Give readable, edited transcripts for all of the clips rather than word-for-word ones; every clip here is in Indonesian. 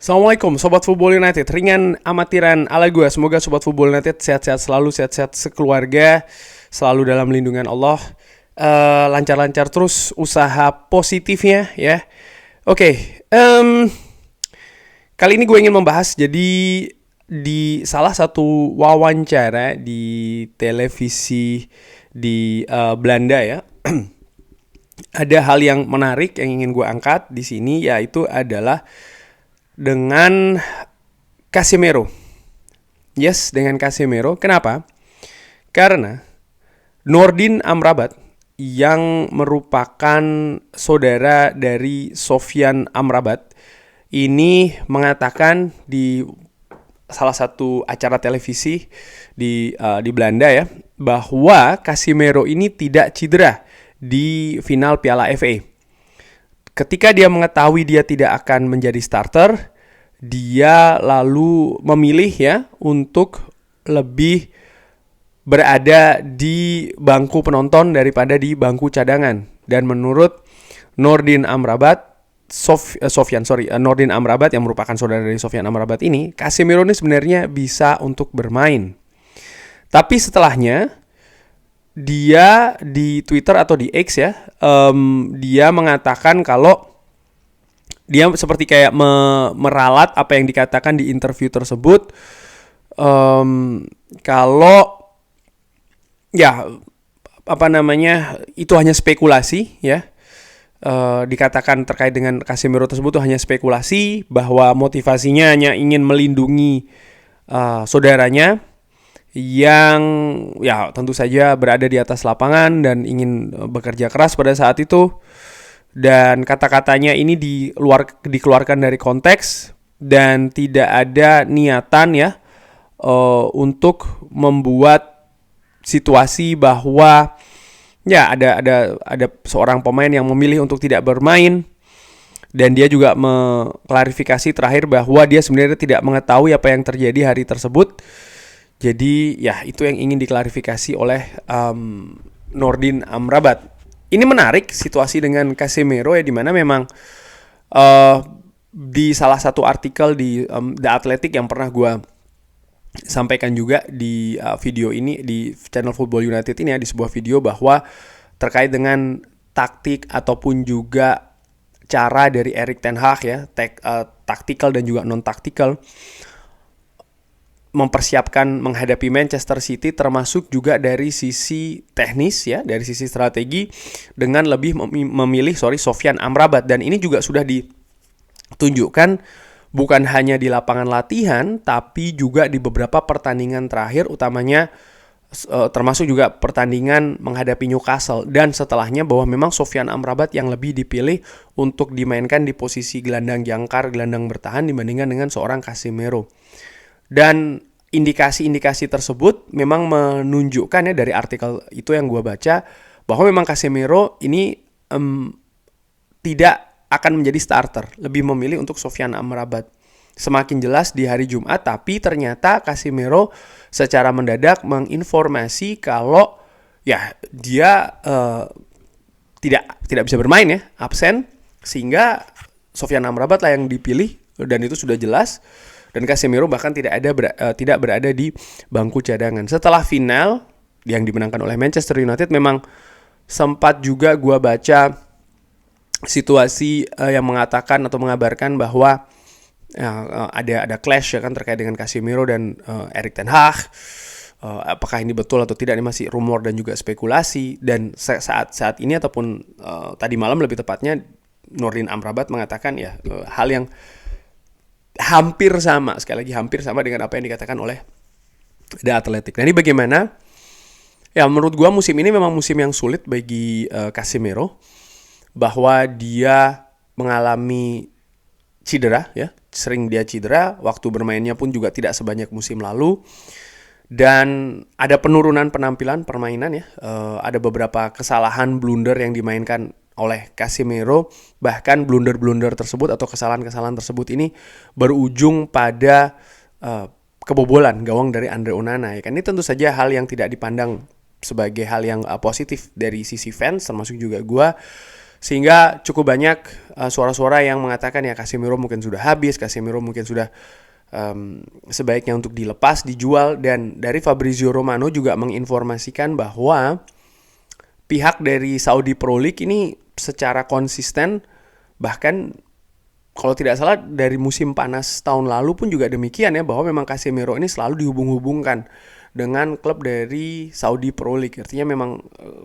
Assalamualaikum Sobat Football United. Ringan amatiran ala gue. Semoga Sobat Football United sehat-sehat selalu, sehat-sehat sekeluarga, selalu dalam lindungan Allah, lancar-lancar terus usaha positifnya ya. Oke, kali ini gue ingin membahas. Jadi di salah satu wawancara di televisi di Belanda ya, ada hal yang menarik yang ingin gue angkat di sini, yaitu adalah dengan Casemiro. Yes, dengan Casemiro. Kenapa? Karena Nordin Amrabat yang merupakan saudara dari Sofyan Amrabat ini mengatakan di salah satu acara televisi di Belanda ya, bahwa Casemiro ini tidak cedera di final Piala FA. Ketika dia mengetahui dia tidak akan menjadi starter, dia lalu memilih ya untuk lebih berada di bangku penonton daripada di bangku cadangan. Dan menurut Nordin Amrabat, Nordin Amrabat yang merupakan saudara dari Sofyan Amrabat ini, Casemiro ini sebenarnya bisa untuk bermain. Tapi setelahnya dia di Twitter atau di X ya, dia mengatakan kalau dia seperti kayak meralat apa yang dikatakan di interview tersebut, kalau ya itu hanya spekulasi ya. Dikatakan terkait dengan Casemiro tersebut itu hanya spekulasi, bahwa motivasinya hanya ingin melindungi saudaranya yang ya tentu saja berada di atas lapangan dan ingin bekerja keras pada saat itu. Dan kata-katanya ini dikeluarkan dari konteks dan tidak ada niatan ya untuk membuat situasi bahwa ya ada seorang pemain yang memilih untuk tidak bermain. Dan dia juga mengklarifikasi terakhir bahwa dia sebenarnya tidak mengetahui apa yang terjadi hari tersebut. Jadi ya itu yang ingin diklarifikasi oleh Nordin Amrabat. Ini menarik situasi dengan Casemiro ya, dimana memang di salah satu artikel di The Athletic yang pernah gue sampaikan juga di video ini di channel Football United ini ya, di sebuah video, bahwa terkait dengan taktik ataupun juga cara dari Erik ten Hag ya, taktikal dan juga non taktikal, mempersiapkan menghadapi Manchester City, termasuk juga dari sisi teknis ya, dari sisi strategi, dengan lebih memilih Sofyan Amrabat. Dan ini juga sudah ditunjukkan bukan hanya di lapangan latihan, tapi juga di beberapa pertandingan terakhir, utamanya termasuk juga pertandingan menghadapi Newcastle. Dan setelahnya bahwa memang Sofyan Amrabat yang lebih dipilih untuk dimainkan di posisi gelandang jangkar, gelandang bertahan, dibandingkan dengan seorang Casemiro. Dan indikasi-indikasi tersebut memang menunjukkan ya, dari artikel itu yang gue baca, bahwa memang Casemiro ini tidak akan menjadi starter, lebih memilih untuk Sofyan Amrabat. Semakin jelas di hari Jumat, tapi ternyata Casemiro secara mendadak menginformasi kalau ya dia tidak bisa bermain ya, absen, sehingga Sofyan Amrabat lah yang dipilih, dan itu sudah jelas. Dan Casemiro bahkan tidak berada di bangku cadangan. Setelah final yang dimenangkan oleh Manchester United, memang sempat juga gue baca situasi yang mengatakan atau mengabarkan bahwa ada clash ya kan, terkait dengan Casemiro dan Erik ten Hag. Apakah ini betul atau tidak, ini masih rumor dan juga spekulasi. Dan saat ini ataupun tadi malam lebih tepatnya, Nordin Amrabat mengatakan ya hal yang hampir sama, sekali lagi hampir sama dengan apa yang dikatakan oleh The Athletic. Nah, ini bagaimana? Ya, menurut gua musim ini memang musim yang sulit bagi Casemiro, bahwa dia mengalami cedera ya, sering dia cedera, waktu bermainnya pun juga tidak sebanyak musim lalu, dan ada penurunan penampilan permainan ya, ada beberapa kesalahan, blunder yang dimainkan oleh Casemiro. Bahkan blunder-blunder tersebut atau kesalahan-kesalahan tersebut ini berujung pada kebobolan gawang dari Andre Onana ya kan. Ini tentu saja hal yang tidak dipandang sebagai hal yang positif dari sisi fans, termasuk juga gue. Sehingga cukup banyak suara-suara yang mengatakan ya Casemiro mungkin sudah habis, Casemiro mungkin sudah sebaiknya untuk dilepas, dijual. Dan dari Fabrizio Romano juga menginformasikan bahwa pihak dari Saudi Pro League ini secara konsisten, bahkan kalau tidak salah dari musim panas tahun lalu pun juga demikian ya, bahwa memang Casemiro ini selalu dihubung-hubungkan dengan klub dari Saudi Pro League. Artinya memang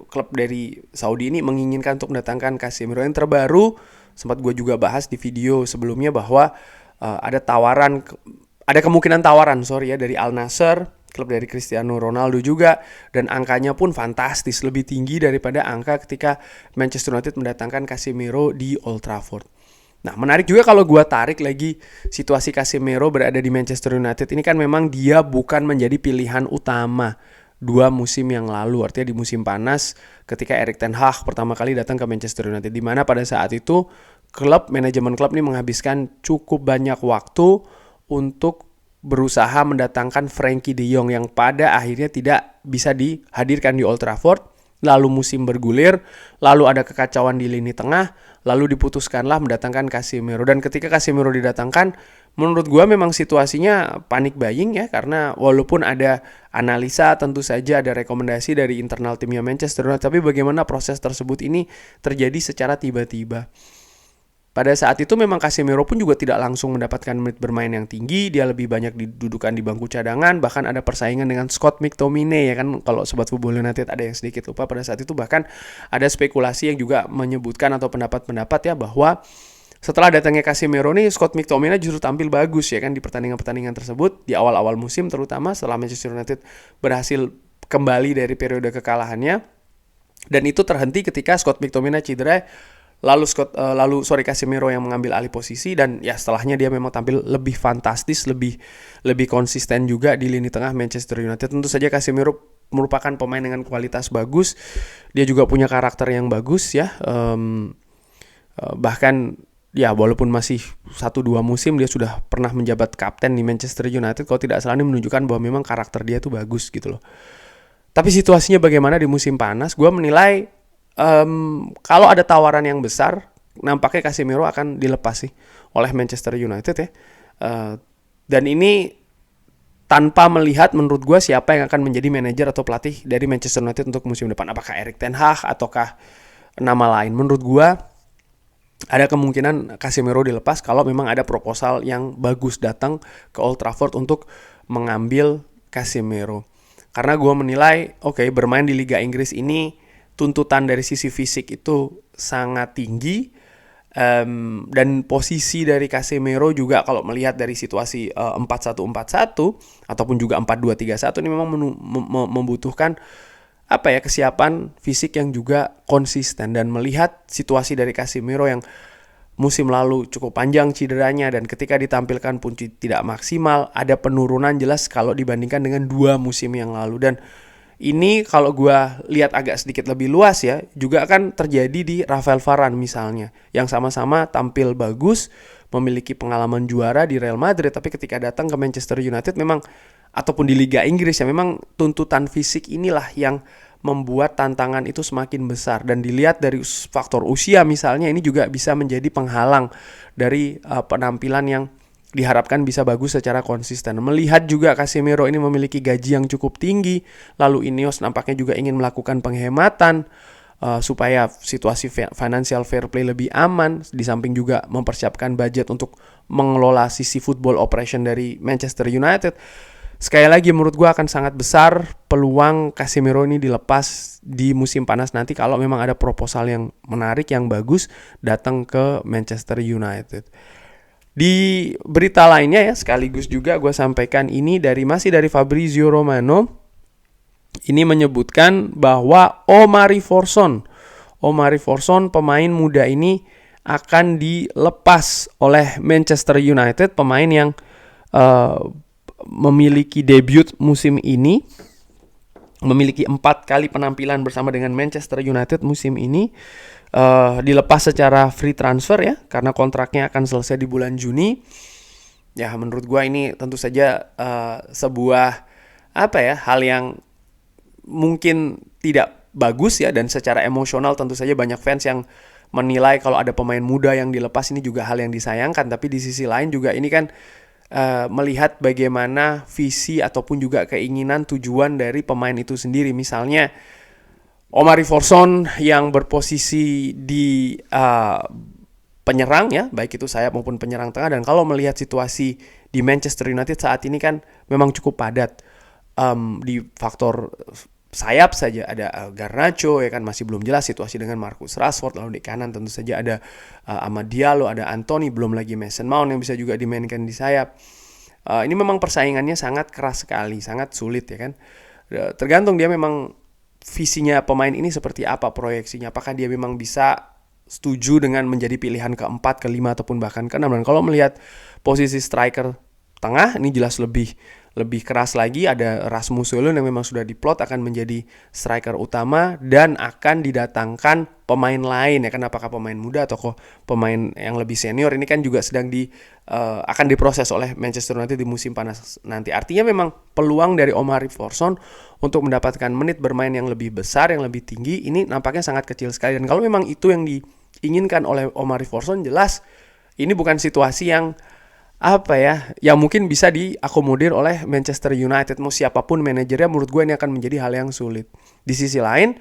klub dari Saudi ini menginginkan untuk mendatangkan Casemiro. Yang terbaru sempat gue juga bahas di video sebelumnya bahwa ada kemungkinan tawaran dari Al Nassr, klub dari Cristiano Ronaldo juga, dan angkanya pun fantastis, lebih tinggi daripada angka ketika Manchester United mendatangkan Casemiro di Old Trafford. Nah, menarik juga kalau gue tarik lagi situasi Casemiro berada di Manchester United. Ini kan memang dia bukan menjadi pilihan utama 2 musim yang lalu. Artinya di musim panas ketika Erik ten Hag pertama kali datang ke Manchester United, di mana pada saat itu manajemen klub ini menghabiskan cukup banyak waktu untuk berusaha mendatangkan Frankie de Jong yang pada akhirnya tidak bisa dihadirkan di Old Trafford. Lalu musim bergulir, lalu ada kekacauan di lini tengah, lalu diputuskanlah mendatangkan Casemiro. Dan ketika Casemiro didatangkan, menurut gue memang situasinya panic buying ya, karena walaupun ada analisa, tentu saja ada rekomendasi dari internal timnya Manchester United, tapi bagaimana proses tersebut ini terjadi secara tiba-tiba. Pada saat itu memang Casemiro pun juga tidak langsung mendapatkan menit bermain yang tinggi, dia lebih banyak didudukan di bangku cadangan, bahkan ada persaingan dengan Scott McTominay ya kan, kalau Sobat Football United ada yang sedikit lupa pada saat itu, bahkan ada spekulasi yang juga menyebutkan atau pendapat-pendapat ya bahwa setelah datangnya Casemiro nih, Scott McTominay justru tampil bagus ya kan di pertandingan-pertandingan tersebut di awal-awal musim, terutama setelah Manchester United berhasil kembali dari periode kekalahannya, dan itu terhenti ketika Scott McTominay cedera. Lalu Casemiro yang mengambil alih posisi, dan ya setelahnya dia memang tampil lebih fantastis, lebih konsisten juga di lini tengah Manchester United. Tentu saja Casemiro merupakan pemain dengan kualitas bagus, dia juga punya karakter yang bagus ya. Bahkan ya walaupun masih 1-2 musim dia sudah pernah menjabat kapten di Manchester United, kalau tidak salah ini menunjukkan bahwa memang karakter dia tuh bagus gitu loh. Tapi situasinya bagaimana di musim panas? Gue menilai kalau ada tawaran yang besar, nampaknya Casemiro akan dilepas sih oleh Manchester United ya. Dan ini tanpa melihat menurut gue siapa yang akan menjadi manajer atau pelatih dari Manchester United untuk musim depan. Apakah Erik ten Hag ataukah nama lain? Menurut gue ada kemungkinan Casemiro dilepas kalau memang ada proposal yang bagus datang ke Old Trafford untuk mengambil Casemiro. Karena gue menilai, bermain di Liga Inggris ini tuntutan dari sisi fisik itu sangat tinggi, dan posisi dari Casemiro juga kalau melihat dari situasi 4-1-4-1 ataupun juga 4-2-3-1 ini memang membutuhkan kesiapan fisik yang juga konsisten. Dan melihat situasi dari Casemiro yang musim lalu cukup panjang cederanya, dan ketika ditampilkan pun tidak maksimal, ada penurunan jelas kalau dibandingkan dengan 2 musim yang lalu. Dan ini kalau gue lihat agak sedikit lebih luas ya, juga akan terjadi di Rafael Varane misalnya, yang sama-sama tampil bagus, memiliki pengalaman juara di Real Madrid, tapi ketika datang ke Manchester United memang, ataupun di Liga Inggris ya, memang tuntutan fisik inilah yang membuat tantangan itu semakin besar. Dan dilihat dari faktor usia misalnya, ini juga bisa menjadi penghalang dari penampilan yang diharapkan bisa bagus secara konsisten. Melihat juga Casemiro ini memiliki gaji yang cukup tinggi, lalu Ineos nampaknya juga ingin melakukan penghematan supaya situasi financial fair play lebih aman, di samping juga mempersiapkan budget untuk mengelola sisi football operation dari Manchester United. Sekali lagi menurut gue akan sangat besar peluang Casemiro ini dilepas di musim panas nanti kalau memang ada proposal yang menarik, yang bagus datang ke Manchester United. Di berita lainnya ya, sekaligus juga gue sampaikan ini masih dari Fabrizio Romano. Ini menyebutkan bahwa Omari Forson pemain muda ini akan dilepas oleh Manchester United, pemain yang memiliki debut musim ini, memiliki 4 kali penampilan bersama dengan Manchester United musim ini. Dilepas secara free transfer ya, karena kontraknya akan selesai di bulan Juni. Ya menurut gue ini tentu saja sebuah hal yang mungkin tidak bagus ya, dan secara emosional tentu saja banyak fans yang menilai kalau ada pemain muda yang dilepas ini juga hal yang disayangkan. Tapi di sisi lain juga ini kan melihat bagaimana visi ataupun juga keinginan tujuan dari pemain itu sendiri. Misalnya Omari Forson yang berposisi di penyerang ya, baik itu sayap maupun penyerang tengah. Dan kalau melihat situasi di Manchester United saat ini kan memang cukup padat. Di faktor sayap saja ada Garnacho ya kan, masih belum jelas situasi dengan Marcus Rashford. Lalu di kanan tentu saja ada Amad Diallo, ada Anthony, belum lagi Mason Mount yang bisa juga dimainkan di sayap. Ini memang persaingannya sangat keras sekali, sangat sulit ya kan. Tergantung dia memang visinya pemain ini seperti apa, proyeksinya, apakah dia memang bisa setuju dengan menjadi pilihan keempat, kelima ataupun bahkan keenam. Dan kalau melihat posisi striker tengah ini jelas lebih keras lagi. Ada Rasmus Højlund yang memang sudah diplot akan menjadi striker utama dan akan didatangkan pemain lain ya kan, apakah pemain muda atau pemain yang lebih senior. Ini kan juga sedang akan diproses oleh Manchester United di musim panas nanti. Artinya memang peluang dari Omari Forson untuk mendapatkan menit bermain yang lebih besar, yang lebih tinggi, ini nampaknya sangat kecil sekali. Dan kalau memang itu yang diinginkan oleh Omari Forson, jelas ini bukan situasi yang yang mungkin bisa diakomodir oleh Manchester United. Mau siapapun manajernya, menurut gue ini akan menjadi hal yang sulit. Di sisi lain,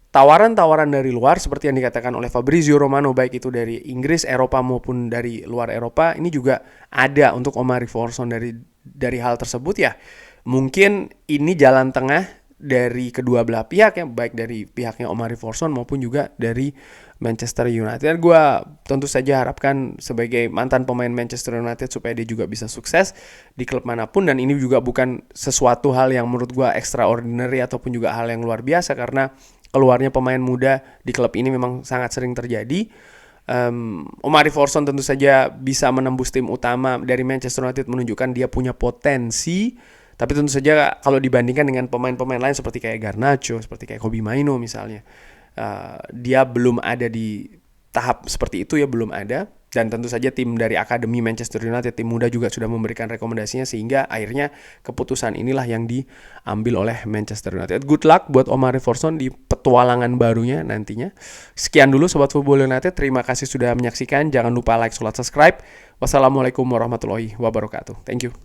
tawaran-tawaran dari luar seperti yang dikatakan oleh Fabrizio Romano, baik itu dari Inggris, Eropa maupun dari luar Eropa, ini juga ada untuk Omari Forson. Dari hal tersebut ya, mungkin ini jalan tengah dari kedua belah pihak ya, baik dari pihaknya Omari Forson maupun juga dari Manchester United. Gue tentu saja harapkan sebagai mantan pemain Manchester United supaya dia juga bisa sukses di klub manapun. Dan ini juga bukan sesuatu hal yang menurut gue extraordinary ataupun juga hal yang luar biasa, karena keluarnya pemain muda di klub ini memang sangat sering terjadi. Omari Forson tentu saja bisa menembus tim utama dari Manchester United, menunjukkan dia punya potensi. Tapi tentu saja kalau dibandingkan dengan pemain-pemain lain seperti kayak Garnacho, seperti kayak Kobbie Mainoo misalnya, dia belum ada di tahap seperti itu ya, belum ada. Dan tentu saja tim dari Akademi Manchester United, tim muda juga sudah memberikan rekomendasinya, sehingga akhirnya keputusan inilah yang diambil oleh Manchester United. Good luck buat Omari Forson di petualangan barunya nantinya. Sekian dulu Sobat Football United, terima kasih sudah menyaksikan. Jangan lupa like, subscribe. Wassalamualaikum warahmatullahi wabarakatuh. Thank you.